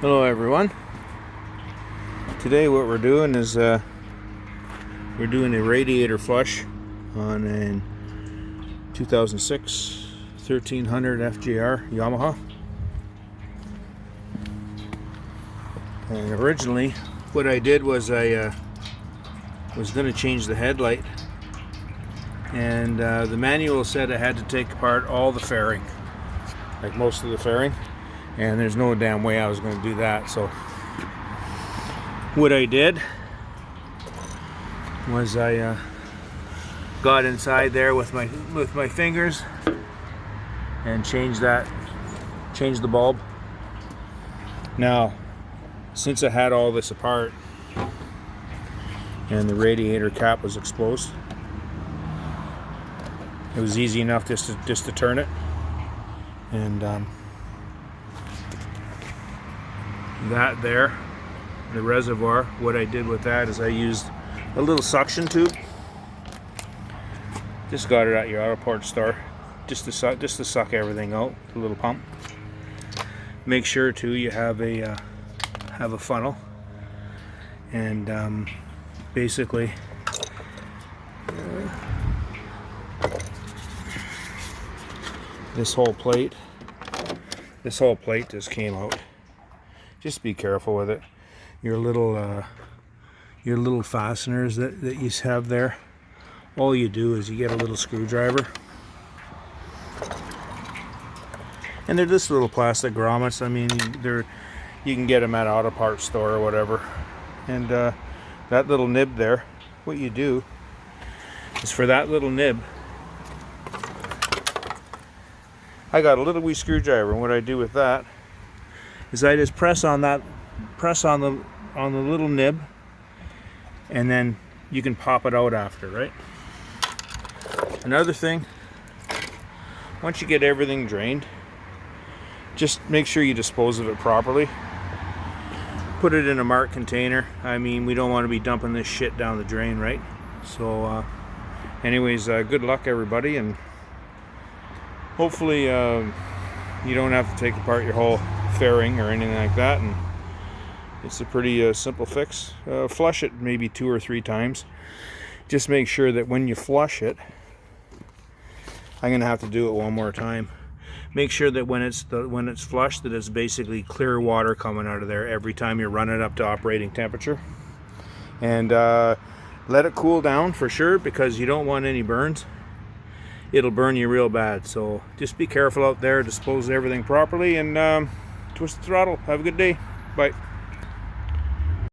Hello everyone. Today what we're doing is we're doing a radiator flush on a 2006 1300 FJR Yamaha. And originally what I did was I was going to change the headlight, and the manual said I had to take apart all the fairing, like most of the fairing, and there's no damn way I was going to do that. So what I did was I got inside there with my fingers and changed the bulb. Now, since I had all this apart and the radiator cap was exposed, it was easy enough just to turn it. And that there, the reservoir, what I did with that is I used a little suction tube. Just got it at your auto parts store, just to suck everything out. A little pump. Make sure too you have a funnel, and basically this whole plate just came out. Just be careful with it. Your little fasteners that you have there, all you do is you get a little screwdriver, and they're just little plastic grommets. I mean, you can get them at auto parts store or whatever. And that little nib there, what you do is for that little nib, I got a little wee screwdriver, and what I do with that is I just press on the little nib, and then you can pop it out after, right? Another thing, once you get everything drained, just make sure you dispose of it properly. Put it in a marked container. I mean, we don't want to be dumping this shit down the drain, right? So anyways, good luck everybody, and hopefully you don't have to take apart your whole fairing or anything like that, and it's a pretty simple fix. Flush it maybe 2 or 3 times. Just make sure that when you flush it, I'm gonna have to do it one more time. Make sure that when it's flushed, that it's basically clear water coming out of there every time you run it up to operating temperature. And let it cool down for sure, because you don't want any burns. It'll burn you real bad. So just be careful out there, dispose of everything properly, and twist the throttle. Have a good day. Bye.